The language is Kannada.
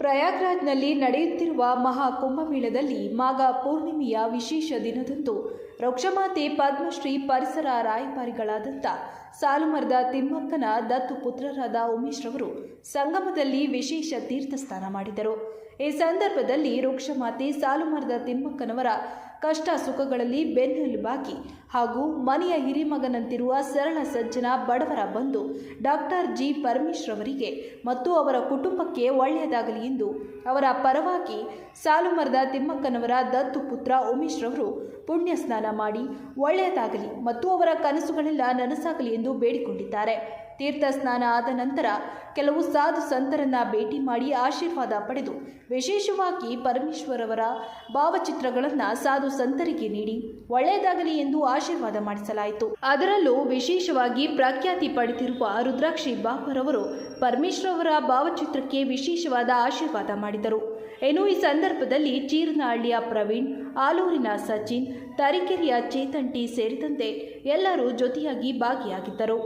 ಪ್ರಯಾಗ್ರಾಜ್ನಲ್ಲಿ ನಡೆಯುತ್ತಿರುವ ಮಹಾ ಕುಂಭಮೇಳದಲ್ಲಿ ಮಾಘ ಪೂರ್ಣಿಮೆಯ ವಿಶೇಷ ದಿನದಂದು ವೃಕ್ಷಮಾತೆ ಪದ್ಮಶ್ರೀ ಪರಿಸರ ರಾಯಭಾರಿಗಳಾದಂಥ ಸಾಲುಮರದ ತಿಮ್ಮಕ್ಕನ ದತ್ತು ಪುತ್ರರಾದ ಉಮೇಶ್ ರವರು ಸಂಗಮದಲ್ಲಿ ವಿಶೇಷ ತೀರ್ಥಸ್ನಾನ ಮಾಡಿದರು. ಈ ಸಂದರ್ಭದಲ್ಲಿ ವೃಕ್ಷಮಾತೆ ಸಾಲುಮರದ ತಿಮ್ಮಕ್ಕನವರ ಕಷ್ಟ ಸುಖಗಳಲ್ಲಿ ಬೆನ್ನೆಲುಬಾಗಿ ಹಾಗೂ ಮನೆಯ ಹಿರಿಮಗನಂತಿರುವ ಸರಳ ಸಜ್ಜನ ಬಡವರ ಬಂಧು ಡಾಕ್ಟರ್ ಜಿ ಪರಮೇಶ್ ರವರಿಗೆ ಮತ್ತು ಅವರ ಕುಟುಂಬಕ್ಕೆ ಒಳ್ಳೆಯದಾಗಲಿ ಎಂದು ಅವರ ಪರವಾಗಿ ಸಾಲುಮರದ ತಿಮ್ಮಕ್ಕನವರ ದತ್ತು ಪುತ್ರ ಉಮೇಶ್ ರವರು ಪುಣ್ಯ ಸ್ನಾನ ಮಾಡಿ ಒಳ್ಳೆಯದಾಗಲಿ ಮತ್ತು ಅವರ ಕನಸುಗಳೆಲ್ಲ ನನಸಾಗಲಿ ಎಂದು ಬೇಡಿಕೊಂಡಿದ್ದಾರೆ. ತೀರ್ಥ ಸ್ನಾನ ಆದ ನಂತರ ಕೆಲವು ಸಾಧು ಸಂತರನ್ನ ಭೇಟಿ ಮಾಡಿ ಆಶೀರ್ವಾದ ಪಡೆದು ವಿಶೇಷವಾಗಿ ಪರಮೇಶ್ವರವರ ಭಾವಚಿತ್ರಗಳನ್ನು ಸಾಧು ಸಂತರಿಗೆ ನೀಡಿ ಒಳ್ಳೆಯದಾಗಲಿ ಎಂದು ಆಶೀರ್ವಾದ ಮಾಡಿಸಲಾಯಿತು. ಅದರಲ್ಲೂ ವಿಶೇಷವಾಗಿ ಪ್ರಖ್ಯಾತಿ ಪಡೆದಿರುವ ರುದ್ರಾಕ್ಷಿ ಬಾಬರವರು ಪರಮೇಶ್ವರವರ ಭಾವಚಿತ್ರಕ್ಕೆ ವಿಶೇಷವಾದ ಆಶೀರ್ವಾದ ಮಾಡಿದರು. ಇನ್ನು ಈ ಸಂದರ್ಭದಲ್ಲಿ ಚೀರನಹಳ್ಳಿಯ ಪ್ರವೀಣ್, ಆಲೂರಿನ ಸಚಿನ್, ತರೀಕೆರೆಯ ಚೇತನ್ ಟಿ ಸೇರಿದಂತೆ ಎಲ್ಲರೂ ಜೊತೆಯಾಗಿ ಭಾಗಿಯಾಗಿದ್ದರು.